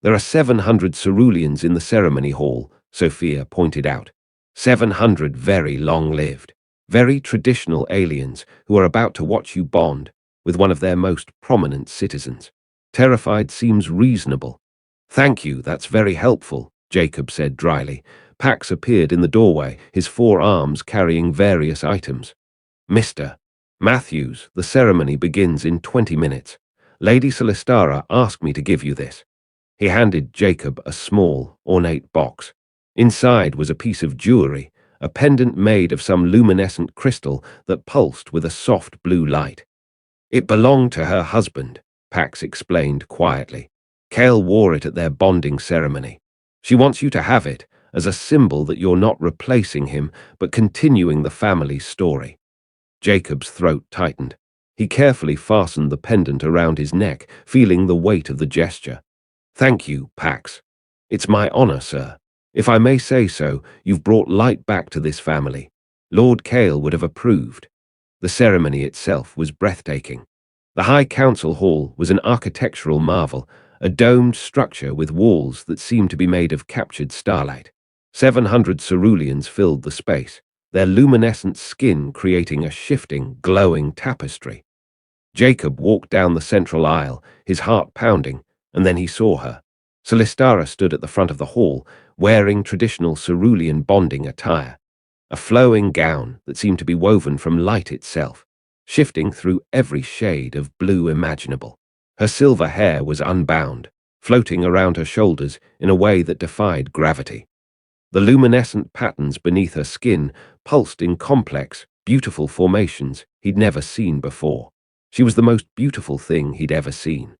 There are 700 Ceruleans in the ceremony hall, Sophia pointed out. 700 very long-lived, very traditional aliens who are about to watch you bond with one of their most prominent citizens. Terrified seems reasonable. Thank you, that's very helpful, Jacob said dryly. Pax appeared in the doorway, his 4 arms carrying various items. Mr. Matthews, the ceremony begins in 20 minutes. Lady Celestara asked me to give you this. He handed Jacob a small, ornate box. Inside was a piece of jewelry, a pendant made of some luminescent crystal that pulsed with a soft blue light. It belonged to her husband, Pax explained quietly. Cale wore it at their bonding ceremony. She wants you to have it as a symbol that you're not replacing him, but continuing the family's story. Jacob's throat tightened. He carefully fastened the pendant around his neck, feeling the weight of the gesture. Thank you, Pax. It's my honor, sir. If I may say so, you've brought light back to this family. Lord Cale would have approved. The ceremony itself was breathtaking. The High Council Hall was an architectural marvel, a domed structure with walls that seemed to be made of captured starlight. 700 Ceruleans filled the space, their luminescent skin creating a shifting, glowing tapestry. Jacob walked down the central aisle, his heart pounding, and then he saw her. Celestara stood at the front of the hall, wearing traditional Cerulean bonding attire, a flowing gown that seemed to be woven from light itself, shifting through every shade of blue imaginable. Her silver hair was unbound, floating around her shoulders in a way that defied gravity. The luminescent patterns beneath her skin pulsed in complex, beautiful formations he'd never seen before. She was the most beautiful thing he'd ever seen.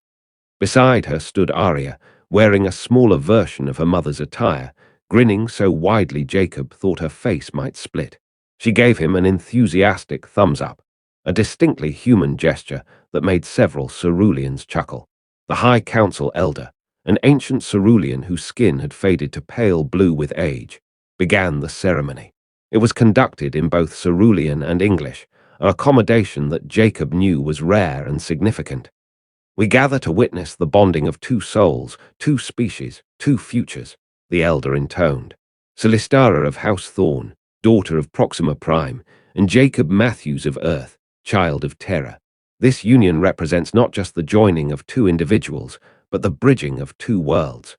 Beside her stood Aria, wearing a smaller version of her mother's attire, grinning so widely Jacob thought her face might split. She gave him an enthusiastic thumbs up, a distinctly human gesture that made several Ceruleans chuckle. The High Council Elder, an ancient Cerulean whose skin had faded to pale blue with age, began the ceremony. It was conducted in both Cerulean and English, an accommodation that Jacob knew was rare and significant. We gather to witness the bonding of 2 souls, 2 species, 2 futures, the elder intoned. Celestara of House Thorne, daughter of Proxima Prime, and Jacob Matthews of Earth, child of Terra. This union represents not just the joining of 2 individuals, but the bridging of 2 worlds.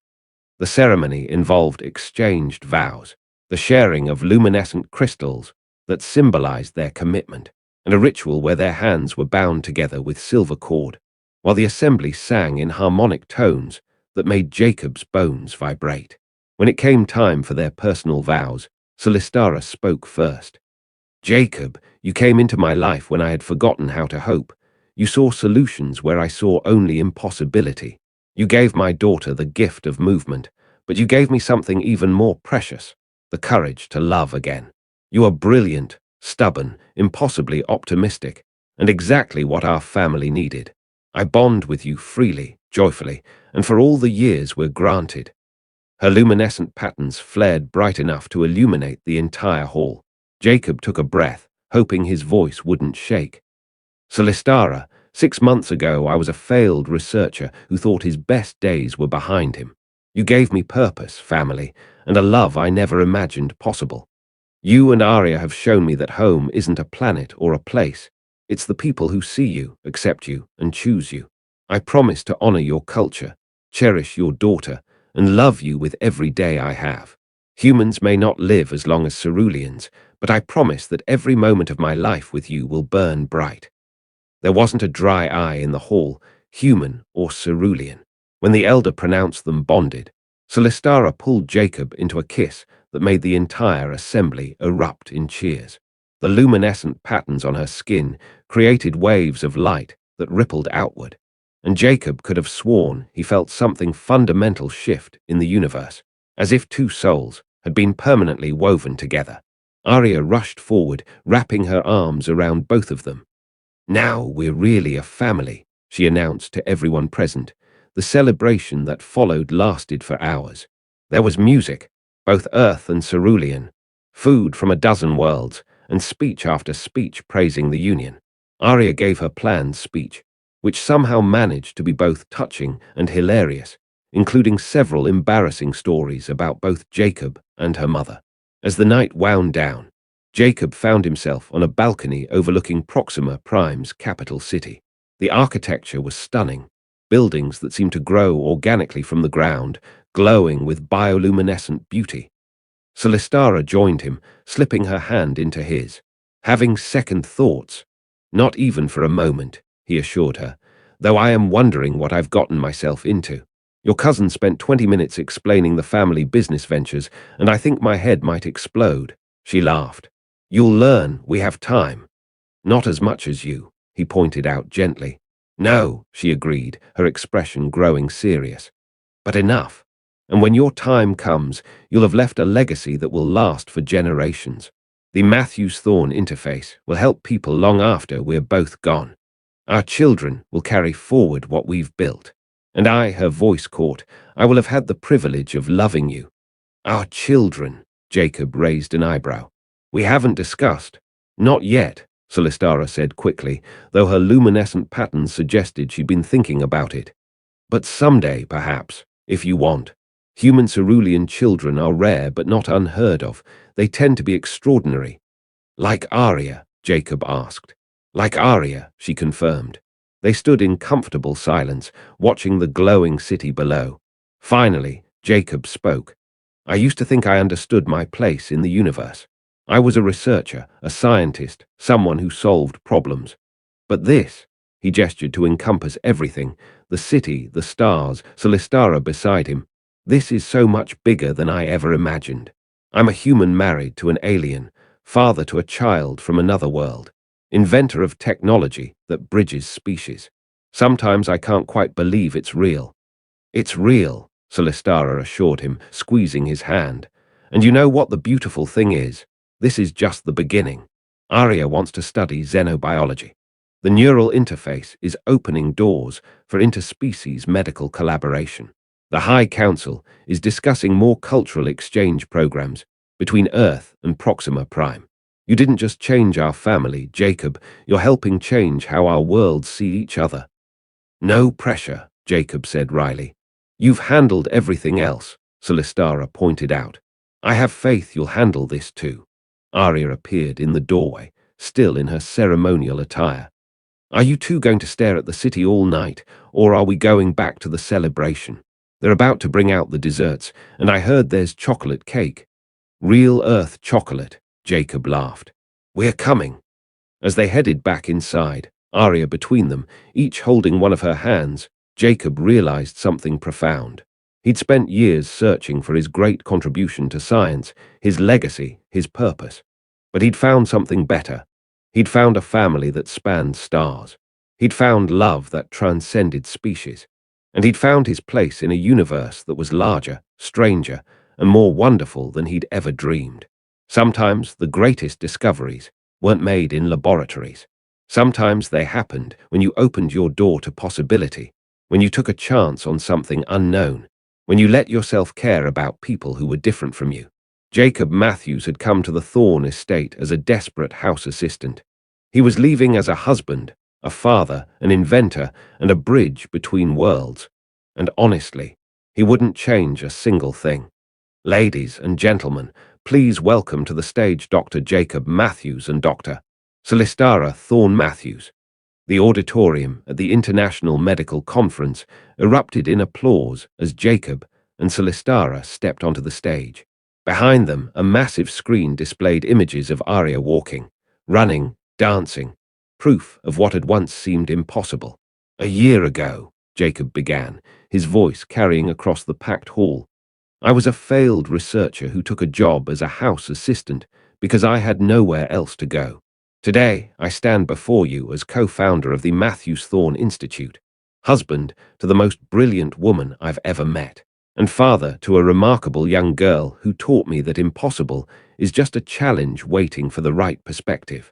The ceremony involved exchanged vows, the sharing of luminescent crystals that symbolized their commitment, and a ritual where their hands were bound together with silver cord, while the assembly sang in harmonic tones that made Jacob's bones vibrate. When it came time for their personal vows, Celestara spoke first. Jacob, you came into my life when I had forgotten how to hope. You saw solutions where I saw only impossibility. You gave my daughter the gift of movement, but you gave me something even more precious, the courage to love again. You are brilliant, stubborn, impossibly optimistic, and exactly what our family needed. I bond with you freely, joyfully, and for all the years we're granted. Her luminescent patterns flared bright enough to illuminate the entire hall. Jacob took a breath, hoping his voice wouldn't shake. Celestara, 6 months ago I was a failed researcher who thought his best days were behind him. You gave me purpose, family, and a love I never imagined possible. You and Aria have shown me that home isn't a planet or a place. It's the people who see you, accept you, and choose you. I promise to honor your culture, cherish your daughter, and love you with every day I have. Humans may not live as long as Ceruleans, but I promise that every moment of my life with you will burn bright. There wasn't a dry eye in the hall, human or cerulean. When the elder pronounced them bonded, Celestara pulled Jacob into a kiss that made the entire assembly erupt in cheers. The luminescent patterns on her skin created waves of light that rippled outward, and Jacob could have sworn he felt something fundamental shift in the universe, as if two souls had been permanently woven together. Aria rushed forward, wrapping her arms around both of them. "Now we're really a family," she announced to everyone present. The celebration that followed lasted for hours. There was music, both earth and cerulean, food from a dozen worlds, and speech after speech praising the union. Aria gave her planned speech, which somehow managed to be both touching and hilarious, including several embarrassing stories about both Jacob and her mother. As the night wound down, Jacob found himself on a balcony overlooking Proxima Prime's capital city. The architecture was stunning, buildings that seemed to grow organically from the ground, glowing with bioluminescent beauty. Celestara joined him, slipping her hand into his. "Having second thoughts? Not even for a moment," he assured her, "though I am wondering what I've gotten myself into. Your cousin spent 20 minutes explaining the family business ventures, and I think my head might explode." She laughed. "You'll learn, we have time." "Not as much as you," he pointed out gently. "No," she agreed, her expression growing serious. "But enough. And when your time comes, you'll have left a legacy that will last for generations. The Matthews-Thorne interface will help people long after we're both gone. Our children will carry forward what we've built. And I," her voice caught, "I will have had the privilege of loving you." "Our children," Jacob raised an eyebrow. "We haven't discussed." "Not yet," Celestara said quickly, though her luminescent patterns suggested she'd been thinking about it. "But someday, perhaps, if you want. Human cerulean children are rare but not unheard of. They tend to be extraordinary." "Like Aria?" Jacob asked. "Like Aria," she confirmed. They stood in comfortable silence, watching the glowing city below. Finally, Jacob spoke. "I used to think I understood my place in the universe. I was a researcher, a scientist, someone who solved problems. But this," he gestured to encompass everything, the city, the stars, Celestara beside him, "this is so much bigger than I ever imagined. I'm a human married to an alien, father to a child from another world, inventor of technology that bridges species. Sometimes I can't quite believe it's real." "It's real," Celestara assured him, squeezing his hand. "And you know what the beautiful thing is? This is just the beginning. Aria wants to study xenobiology. The neural interface is opening doors for interspecies medical collaboration. The High Council is discussing more cultural exchange programs between Earth and Proxima Prime. You didn't just change our family, Jacob, you're helping change how our worlds see each other." "No pressure," Jacob said wryly. "You've handled everything else," Celestara pointed out. "I have faith you'll handle this too." Aria appeared in the doorway, still in her ceremonial attire. "Are you two going to stare at the city all night, or are we going back to the celebration? They're about to bring out the desserts, and I heard there's chocolate cake." "Real Earth chocolate," Jacob laughed. "We're coming." As they headed back inside, Aria between them, each holding one of her hands, Jacob realized something profound. He'd spent years searching for his great contribution to science, his legacy, his purpose. But he'd found something better. He'd found a family that spanned stars. He'd found love that transcended species. And he'd found his place in a universe that was larger, stranger, and more wonderful than he'd ever dreamed. Sometimes the greatest discoveries weren't made in laboratories. Sometimes they happened when you opened your door to possibility, when you took a chance on something unknown, when you let yourself care about people who were different from you. Jacob Matthews had come to the Thorne estate as a desperate house assistant. He was leaving as a husband, a father, an inventor, and a bridge between worlds. And honestly, he wouldn't change a single thing. Ladies and gentlemen, please welcome to the stage Dr. Jacob Matthews and Dr. Celestara Thorne Matthews. The auditorium at the International Medical Conference erupted in applause as Jacob and Celestara stepped onto the stage. Behind them, a massive screen displayed images of Aria walking, running, dancing, proof of what had once seemed impossible. "A year ago," Jacob began, his voice carrying across the packed hall, "I was a failed researcher who took a job as a house assistant because I had nowhere else to go. Today, I stand before you as co-founder of the Matthews Thorne Institute, husband to the most brilliant woman I've ever met, and father to a remarkable young girl who taught me that impossible is just a challenge waiting for the right perspective."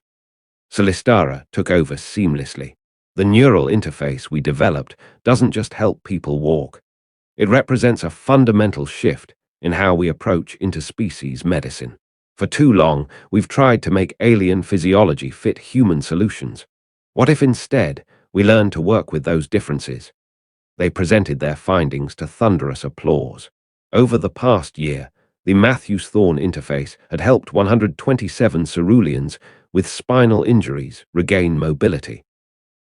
Celestara took over seamlessly. "The neural interface we developed doesn't just help people walk. It represents a fundamental shift in how we approach interspecies medicine. For too long, we've tried to make alien physiology fit human solutions. What if instead we learned to work with those differences?" They presented their findings to thunderous applause. Over the past year, the Matthews Thorne interface had helped 127 Ceruleans with spinal injuries regain mobility.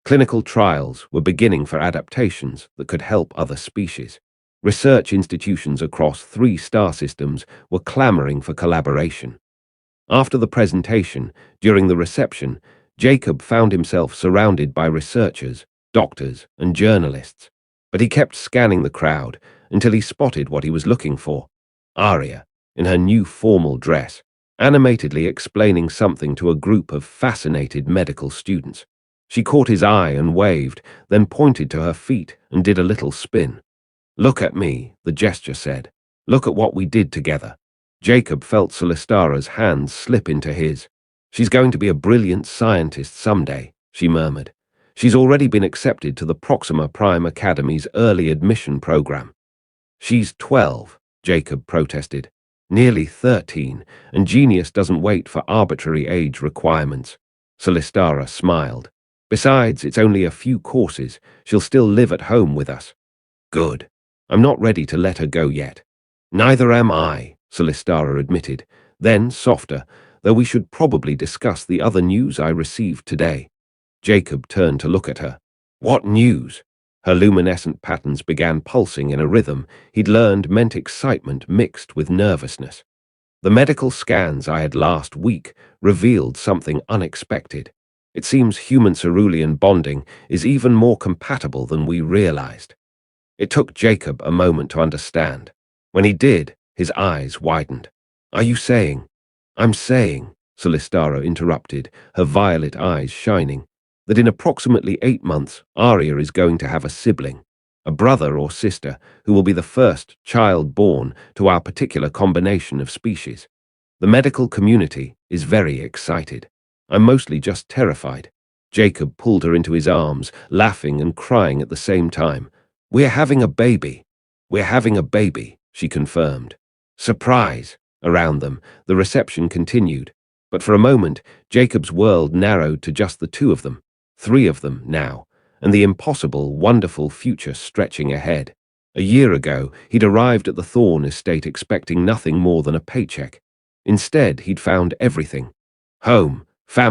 Clinical trials were beginning for adaptations that could help other species. Research institutions across 3 star systems were clamoring for collaboration. After the presentation, during the reception, Jacob found himself surrounded by researchers, doctors, and journalists. But he kept scanning the crowd until he spotted what he was looking for: Aria, in her new formal dress, animatedly explaining something to a group of fascinated medical students. She caught his eye and waved, then pointed to her feet and did a little spin. "Look at me," the gesture said. "Look at what we did together." Jacob felt Celestara's hands slip into his. "She's going to be a brilliant scientist someday," she murmured. "She's already been accepted to the Proxima Prime Academy's early admission program." "She's 12, Jacob protested. "Nearly 13, and genius doesn't wait for arbitrary age requirements." Celestara smiled. "Besides, it's only a few courses. She'll still live at home with us." "Good. I'm not ready to let her go yet." "Neither am I," Celestara admitted. Then, softer, "though we should probably discuss the other news I received today." Jacob turned to look at her. "What news?" Her luminescent patterns began pulsing in a rhythm he'd learned meant excitement mixed with nervousness. "The medical scans I had last week revealed something unexpected. It seems human-cerulean bonding is even more compatible than we realized." It took Jacob a moment to understand. When he did, his eyes widened. "Are you saying—" "I'm saying," Celestara interrupted, her violet eyes shining, "that in approximately 8 months, Aria is going to have a sibling, a brother or sister, who will be the first child born to our particular combination of species. The medical community is very excited. I'm mostly just terrified." Jacob pulled her into his arms, laughing and crying at the same time. "We're having a baby. We're having a baby," she confirmed. "Surprise!" Around them, the reception continued. But for a moment, Jacob's world narrowed to just the 2 of them. 3 of them now, and the impossible, wonderful future stretching ahead. A year ago, he'd arrived at the Thorne estate expecting nothing more than a paycheck. Instead, he'd found everything: home, family,